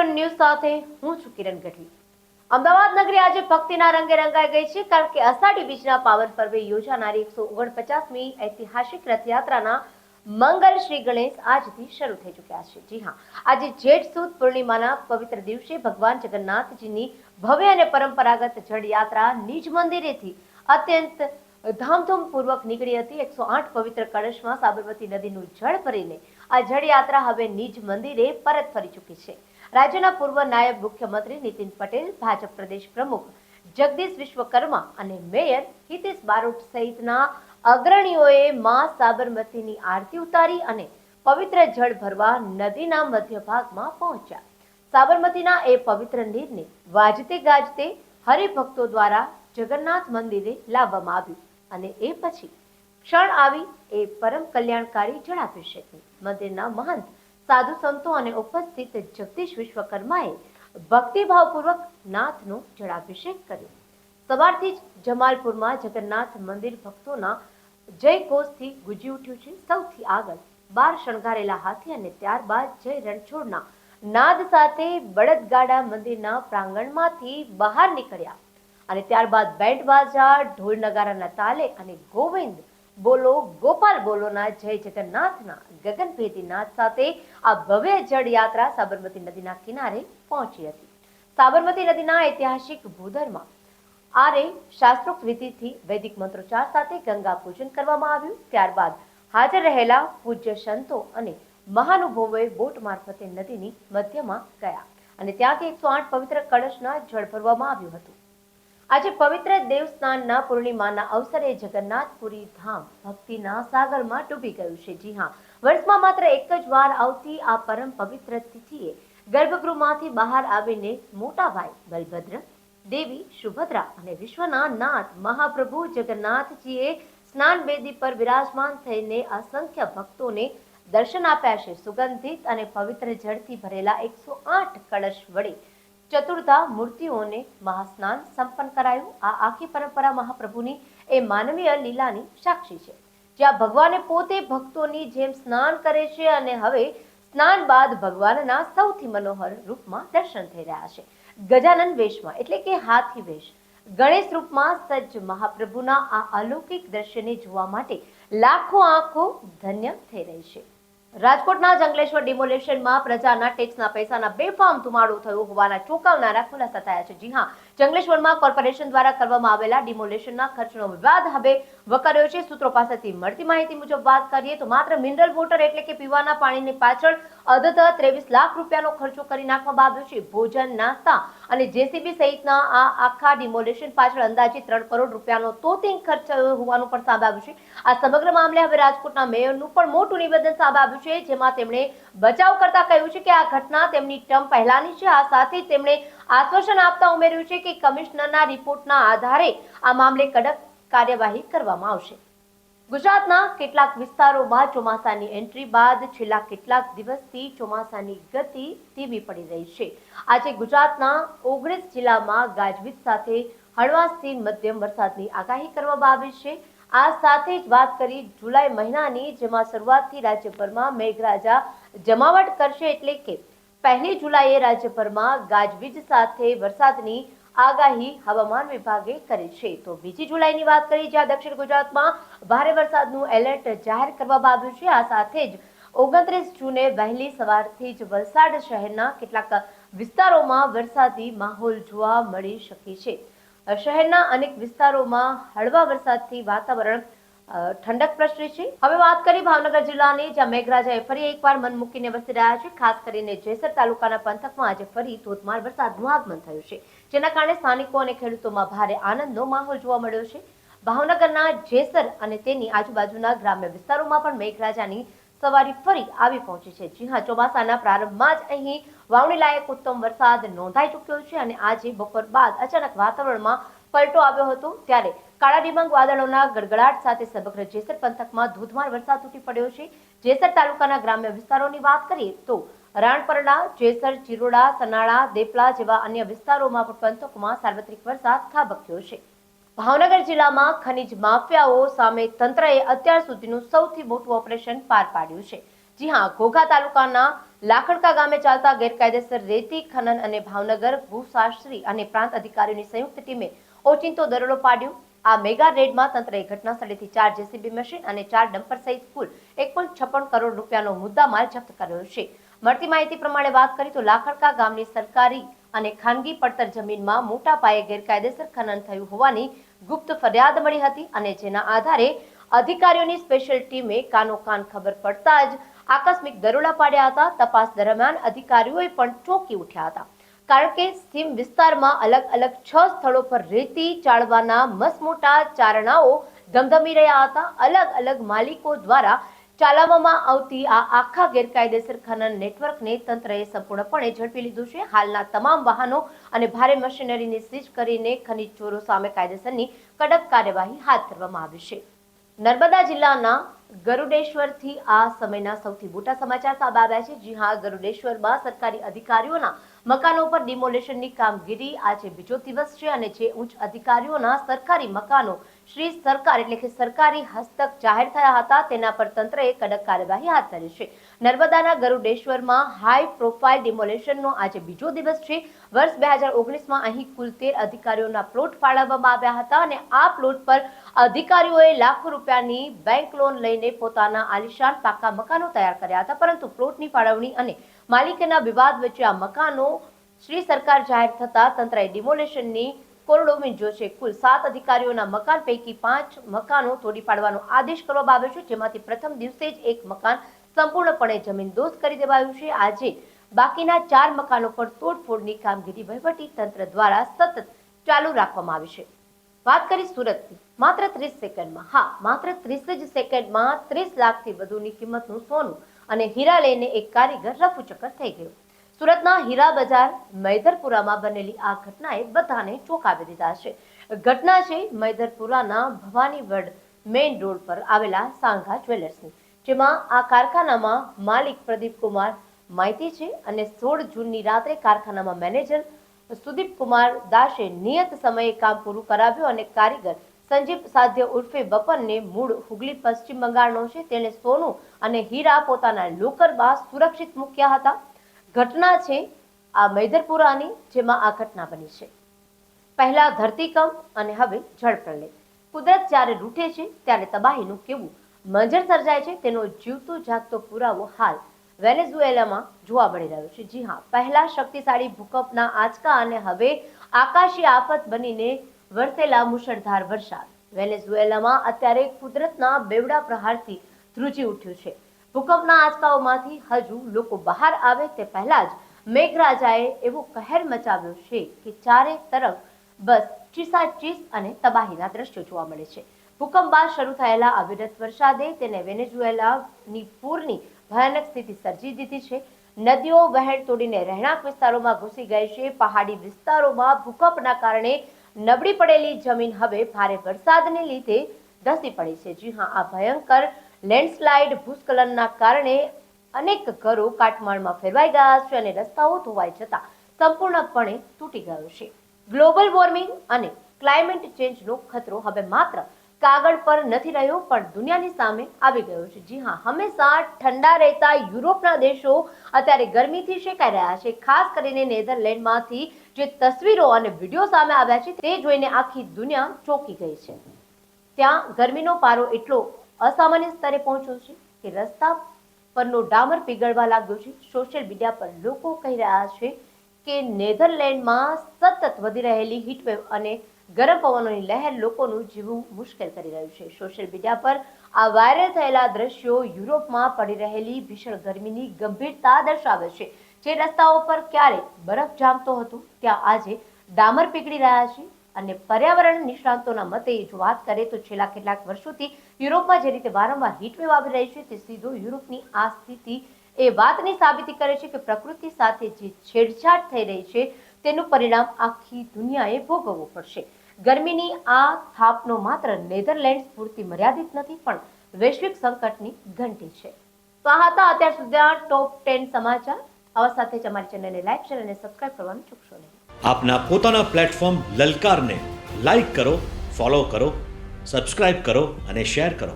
કિરણ news સાથે હું છું કિરણ ગઢવી। અમદાવાદ નગરી આજે ભક્તિના રંગે રંગાઈ ગઈ છે, કારણ કે અષાઢી બીજના પાવન પર્વે યોજાનારી 149મી ઐતિહાસિક રથયાત્રાના મંગલ શ્રી ગણેશ આજથી શરૂ થઈ ચૂક્યા છે। જી હા, આજે જેઠ સુદ પૂર્ણિમાના પવિત્ર દિવસે ભગવાન જગન્નાથજીની ભવ્ય અને પરંપરાગત જળયાત્રા નિજ મંદિરેથી અત્યંત ધામધૂમપૂર્વક નીકળી હતી। 108 પવિત્ર કળશમાં સાબરમતી નદીનું જળ ભરીને આ જળયાત્રા હવે નિજ મંદિરે પરત ફરી ચૂકી છે। રાજ્યના પૂર્વ નાયબ મુખ્યમંત્રી નીતિન પટેલ, ભાજપ પ્રદેશ પ્રમુખ જગદીશ વિશ્વકર્મા અને મેયર હિતેશ બારોટ સહિતના અગ્રણીઓએ માં સાબરમતીની આરતી ઉતારી અને પવિત્ર જળ ભરવા નદીના મધ્ય ભાગમાં પહોંચ્યા। સાબરમતીના એ પવિત્ર નીરને વાજતે ગાજતે હરિભક્તો દ્વારા જગન્નાથ મંદિરે લાવવામાં આવ્યું અને એ પછી ક્ષણ આવી એ પરમ કલ્યાણકારી જળાભિષેકની। મંદિરના મહંત, સાધુ સંતો અને ઉપસ્થિત જગદીશ વિશ્વકર્માએ ભક્તિભાવપૂર્વક નાથનો જળાભિષેક કર્યો। સવારથી જ જમાલપુરમાં જગન્નાથ મંદિર ભક્તોના જયઘોષથી ગુંજી ઉઠ્યું છે। સૌથી આગળ 12 શણગારેલા હાથી અને ત્યારબાદ જય રણછોડના નાદ સાથે બળદગાડા મંદિરના પ્રાંગણમાંથી બહાર નીકળ્યા અને ત્યારબાદ બેન્ડ બાજા, ઢોલ નગારાના તાલે અને ગોવિંદ બોલો ગોપાલ બોલોના જય જગન્નાથના ગગનભેદી નાદ સાથે આ ભવ્ય જળ યાત્રા સાબરમતી નદીના કિનારે પહોંચી હતી। સાબરમતી નદીના ઐતિહાસિક ભૂદરમાં આરે શાસ્ત્રોક્ત વિધિથી વૈદિક મંત્રોચ્ચાર સાથે ગંગા પૂજન કરવામાં આવ્યું। ત્યારબાદ હાજર રહેલા પૂજ્ય સંતો અને મહાનુભાવોએ બોટ મારફતે નદીની મધ્યમાં ગયા અને ત્યાંથી 108 પવિત્ર કળશના જળ ભરવામાં આવ્યું હતું। આજે પવિત્ર દેવસ્નાનના પૂર્ણિમાના અવસરે જગન્નાથપુરી ધામ ભક્તિના સાગરમાં ડૂબી ગયું છે। જી હા, વર્ષમાં માત્ર એક જ વાર આવતી આ પરમ પવિત્ર તિથિએ ગર્ભગૃહમાંથી બહાર આવીને મોટા ભાઈ બલભદ્ર, દેવી સુભદ્રા અને વિશ્વના નાથ મહાપ્રભુ જગન્નાથજીએ સ્નાન બેદી પર વિરાજમાન થઈને અસંખ્ય ભક્તોને દર્શન આપ્યા છે। સુગંધિત અને પવિત્ર જળથી ભરેલા 108 કળશ વડે ચતુર્ધા મૂર્તિઓને મહાસ્નાન સંપન્ન કરાયું। આ આખી પરંપરા મહાપ્રભુની એ માનવીય લીલાની સાક્ષી છે, જ્યાં ભગવાને પોતે ભક્તોની જેમ સ્નાન કરે છે અને હવે સ્નાન બાદ ભગવાનના સૌથી મનોહર રૂપમાં દર્શન થઈ રહ્યા છે। ગજાનન વેશમાં એટલે કે હાથી વેશ, ગણેશ રૂપમાં સજ્જ મહાપ્રભુના આ અલૌકિક દ્રશ્યને જોવા માટે લાખો આંખો ધન્ય થઈ રહી છે। રાજકોટના જંગલેશ્વર ડિમોલેશનમાં પ્રજાના ટેક્સના પૈસાના બેફામ ધુમાડો થયો હોવાના ચોંકાવનારા ખુલાસા થયા છે। જી હા, જંગલેશ્વરમાં કોર્પોરેશન દ્વારા કરવામાં આવેલા ડિમોલેશનના ખર્ચનો વિવાદ હવે વકર્યો છે। સૂત્રો પાસેથી મળતી માહિતી મુજબ વાત કરીએ તો માત્ર મિનરલ વોટર એટલે કે પીવાના પાણીની પાછળ અધધ 23 લાખ રૂપિયાનો ખર્ચો કરી નાખવામાં આવ્યો છે। ભોજન, નાસ્તા અને જેસીબી સહિતના આ આખા ડિમોલેશન પાછળ અંદાજિત 3 કરોડ રૂપિયાનો તોતિંગ ખર્ચ હોવાનું પણ સામે આવ્યું છે। આ સમગ્ર મામલે હવે રાજકોટના મેયરનું પણ મોટું નિવેદન સામે આવ્યું છે, જેમાં તેમણે બચાવ કરતા કહ્યું છે કે આ ઘટના તેમની ટર્મ પહેલાની છે। આ સાથે તેમણે આશ્વાસન આપતા ઉમેર્યું છે કે કમિશનરના રિપોર્ટના આધારે આ મામલે કડક કાર્યવાહી કરવામાં આવશે। ગુજરાતના કેટલાક વિસ્તારોમાં ચોમાસાની એન્ટ્રી બાદ છેલ્લા કેટલાક દિવસથી ચોમાસાની ગતિ ધીમી પડી રહી છે। આજે ગુજરાતના 19 જિલ્લામાં ગાજવીજ સાથે હળવાશથી મધ્યમ વરસાદની આગાહી કરવામાં આવી છે। આ સાથે જ વાત કરી જુલાઈ મહિનાની, જેમાં શરૂઆતથી રાજ્યભરમાં મેઘરાજા જમાવટ કરશે, એટલે કે 1 જુલાઈએ રાજ્યભરમાં ગાજવીજ સાથે વરસાદની આગાહી હવામાન વિભાગે કરી છે। તો 2 જુલાઈની વાત કરી, જ્યાં દક્ષિણ ગુજરાતમાં ભારે વરસાદનું એલર્ટ જાહેર કરવામાં આવ્યું છે। આ સાથે જ 29 જૂને વહેલી સવારથી જ વલસાડ શહેરના કેટલાક વિસ્તારોમાં વરસાદી માહોલ જોવા મળી શકે છે। શહેરના અનેક વિસ્તારોમાં હળવા વરસાદથી વાતાવરણ ઠંડક પ્રસરી છે। હવે વાત કરી ભાવનગર જિલ્લાની, જ્યાં મેઘરાજાએ ફરી એકવાર મન મૂકીને વરસી રહ્યા છે। ખાસ કરીને જેસર તાલુકાના પંથકમાં આજે ફરી ધોધમાર વરસાદનું આગમન થયું છે, જેના કારણે સ્થાનિકો અને ખેડૂતોમાં ભારે આનંદનો માહોલ જોવા મળ્યો છે। ભાવનગરના જેસર અને તેની આજુબાજુના ગ્રામ્ય વિસ્તારોમાં પણ મેઘરાજાની સવારી ફરી આવી પહોંચી છે। જી હા, ચોમાસાના પ્રારંભમાં જ અહીં વાવણી લાયક ઉત્તમ વરસાદ નોંધાઈ ચૂક્યો છે અને આજે બપોર બાદ અચાનક વાતાવરણમાં પલટો આવ્યો હતો, ત્યારે કાળા ડિબાંગ વાદળોના ગડગડાટ સાથે સમગ્ર જેસર પંથકમાં ધોધમાર વરસાદ તૂટી પડ્યો છે। જેસર તાલુકાના ગ્રામ્ય વિસ્તારોની વાત કરીએ તો રાણપરડા, જેસર, ચિરોડા, સનાળા, દેપલા જેવા અન્ય વિસ્તારોમાં પણ પંથકમાં સાર્વત્રિક વરસાદ ખાબક્યો છે। ભાવનગર જિલ્લામાં ખનીજ માફિયાઓ સામે તંત્રએ અત્યાર સુધીનું સૌથી મોટું ઓપરેશન પાર પાડ્યું છે, જી હા, ઘોઘા તાલુકાના લાખણકા ગામે ચાલતા ગેરકાયદેસર રેતી ખનન અને ભાવનગર ભૂશાસ્ત્રી અને પ્રાંત અધિકારીઓની સંયુક્ત ટીમે ઓચિંતો દરોડો પાડ્યો. આ મેગા રેડમાં તંત્રએ ઘટના સ્થળેથી 4 જેસીબી મશીન અને 4 ડમ્પર સહિત કુલ 1.56 કરોડ રૂપિયાનો મુદ્દામાલ જપ્ત કર્યો છે. મળતી માહિતી પ્રમાણે વાત કરીએ તો લાખણકા ગામની સરકારી અને ખાનગી પડતર જમીનમાં મોટા પાયે ગેરકાયદેસર ખનન થયું હોવાની ગુપ્ત ફરિયાદ મળી હતી અને જેના આધારે અધિકારીઓની સ્પેશિયલ ટીમે કાનોકાન ખબર પડતા જ આકસ્મિક દરોડા પાડ્યા હતા. તપાસ દરમિયાન અધિકારીઓએ પણ ચોંકી ઉઠ્યા હતા, કારણ કે સીમ વિસ્તારમાં અલગ અલગ 6 સ્થળો પર રેતી ચાળવાના મસમોટા ચારણાઓ ધમધમી રહ્યા હતા. અલગ અલગ માલિકો દ્વારા ચાલવવામાં આવતી આ આખા ગેરકાયદેસર ખનન નેટવર્કને તંત્રએ સંપૂર્ણપણે ઝડપી લીધું છે. હાલના તમામ વાહનો અને ભારે મશીનરીની સીઝ કરીને ખનીજ ચોરો સામે કાયદેસરની કડક કાર્યવાહી હાથ ધરવામાં આવી છે. નર્મદા જિલ્લાના ગરુડેશ્વરથી આ સમયના સૌથી મોટા સમાચાર સામે આવ્યા છે. જી હા, ગરુડેશ્વરમાં સરકારી અધિકારીઓના મકાનો પર ડિમોલેશનની કામગીરી આજે બીજો દિવસ છે અને જે ઉચ્ચ અધિકારીઓના સરકારી મકાનો શ્રી સરકાર એટલે કે સરકારી હસ્તક જાહેર થયા હતા તેના પર તંત્રએ કડક કાર્યવાહી હાથ ધરી છે. નર્મદાના ગરુડેશ્વરમાં હાઈ પ્રોફાઇલ ડિમોલેશનનો આજે બીજો દિવસ છે. વર્ષ 2019માં અહીં કુલ 13 અધિકારીઓના પ્લોટ ફાળવવામાં આવ્યા હતા અને આ પ્લોટ પર અધિકારીઓએ લાખો રૂપિયાની બેંક લોન લઈને પોતાના આલિશાન પાકા મકાનો તૈયાર કર્યા હતા, પરંતુ પ્લોટની ફાળવણી અને માલિકીના વિવાદ વચ્ચે આ મકાનો શ્રી સરકાર જાહેર થતા તંત્રએ ડિમોલેશનની કોરડો વીંઝ્યો છે. કુલ 7 અધિકારીઓના મકાન પૈકી 5 મકાનો તોડી પાડવાનો આદેશ કરવામાં આવ્યો છે, જેમાંથી પ્રથમ દિવસે જ એક મકાન સંપૂર્ણપણે જમીનદોસ્ત કરી દેવાયું છે. આજે બાકીના 4 મકાનો પર તોડફોડની કામગીરી વહીવટી તંત્ર દ્વારા સતત ચાલુ રાખવામાં આવી છે. વાત કરી સુરતની, માત્ર 30 સેકન્ડમાં, હા માત્ર 30 જ સેકન્ડમાં 30 લાખથી વધુની કિંમતનું સોનું અને હીરા લઈને એક કારીગર રફુચક્કર થઈ ગયો. સુરતના હીરા બજાર મૈદરપુરામાં બનેલી આ ઘટનાએ બધાને ચોંકાવી દીધા છે. ઘટના છે મૈદરપુરાના ભવાનીવડ મેઇન રોડ પર આવેલા સાંઘા જ્વેલર્સની, જેમાં આ કારખાનામાં માલિક પ્રદીપ કુમાર માહિતી છે અને 16 જૂનની રાત્રે કારખાનામાં મેનેજર સુદીપ કુમાર દાસે નિયત સમયે કામ પૂરું કરાવ્યું અને કારીગર સંજીવ સાધ્ય ઉર્ફે બપનને મૂળ હુગલી પશ્ચિમ બંગાળનો છે. તેણે સોનું અને હીરા પોતાના લોકરમાં સુરક્ષિત મૂક્યા હતા. ઘટના છે આ મૈદરપુરાની, જેમાં આ ઘટના બની છે. પહેલા ધરતીકંપ અને હવે જળપ્રલય. કુદરત જ્યારે રૂઠે છે ત્યારે તબાહીનું કેવું મંજર સર્જાય છે તેનો જીવતો જાગતો પુરાવો હાલ વેનેઝુએલામાં જોવા મળી રહ્યો છે. જી હા, પહેલા શક્તિશાળી ભૂકંપના આંચકા અને હવે આકાશી આફત બનીને વરસેલા મુશળધાર વરસાદ. વેનેઝુએલામાં અત્યારે કુદરતના બેવડા પ્રહારથી ધ્રુજી ઉઠ્યું છે. ભૂકંપના આંચકાઓમાંથી હજુ લોકો બહાર આવે તે પહેલા જ મેઘરાજાએ એવો કહેર મચાવ્યો છે કે ચારે તરફ બસ ચીસાચીસ અને તબાહીના દ્રશ્યો જોવા મળે છે. ભૂકંપ બાદ શરૂ થયેલા અવિરત વરસાદે તેને વેનેઝુએલાની પૂરની ભયાનક સ્થિતિ સર્જી દીધી છે. નદીઓ વહેણ તોડીને રહેણાંક વિસ્તારોમાં ઘૂસી ગઈ છે. પહાડી વિસ્તારોમાં ભૂકંપના કારણે નબળી પડેલી જમીન હવે ભારે વરસાદને લીધે ધસી પડી છે. જી હા, આ ભયંકર લેન્ડસ્લાઇડ ભૂસ્ખલનના કારણે અનેક ઘરો કાટમાળમાં ફેરવાઈ ગયા છે અને રસ્તાઓ ધોવાઈ જતા સંપૂર્ણપણે તૂટી ગયો છે. ગ્લોબલ વોર્મિંગ અને ક્લાઇમેટ ચેન્જનો ખતરો હવે માત્ર કાગળ પર નથી રહ્યો પણ દુનિયાની સામે આવી ગયો છે. જી હા, હંમેશા ઠંડા રહેતા યુરોપના દેશો અત્યારે ગરમીથી શેકાઈ રહ્યા છે. ખાસ કરીને નેધરલેન્ડમાંથી જે તસવીરો અને વિડીયો સામે આવ્યા છે તે જોઈને આખી દુનિયા ચોંકી ગઈ છે. ત્યાં ગરમીનો પારો એટલો અસામાન્ય સ્તરે પહોંચ્યો છે કે રસ્તા પરનો ડામર પીગળવા લાગ્યો છે. સોશિયલ મીડિયા પર લોકો કહી રહ્યા છે કે નેધરલેન્ડમાં સતત વધી રહેલી હીટવેવ અને ગરમ પવનોની લહેર લોકોનું જીવવું મુશ્કેલ કરી રહ્યું છે. સોશિયલ મીડિયા પર આ વાયરલ થયેલા દ્રશ્યો યુરોપમાં પડી રહેલી ભીષણ ગરમીની ગંભીરતા દર્શાવે છે. જે રસ્તાઓ પર ક્યારે બરફ જામતો હતો ત્યાં આજે ડામર પીગળી રહ્યા છે અને પર્યાવરણ નિષ્ણાંતોના મતે જો વાત કરીએ તો છેલ્લા કેટલાક વર્ષોથી યુરોપમાં જે રીતે વારંવાર હીટવેવ આવી રહી છે તે સીધો યુરોપની આ સ્થિતિ એ વાતની સાબિતી કરે છે કે પ્રકૃતિ સાથે જે છેડછાડ થઈ રહી છે તેનું પરિણામ આખી દુનિયાએ ભોગવવું પડશે. ગરમીની આ થાપનો માત્ર નેધરલેન્ડ્સ પૂરતી મર્યાદિત નથી પણ વૈશ્વિક સંકટની ઘંટી છે. તો આ હતા અત્યાર સુધીના ટોપ 10 સમાચાર. આવા સાથે જ અમારી ચેનલને લાઈક, શેર અને સબસ્ક્રાઇબ કરવાનું ચૂકશો નહીં. આપના પોતાના પ્લેટફોર્મ લલકારને લાઈક કરો, ફોલો કરો, સબસ્ક્રાઇબ કરો અને શેર કરો.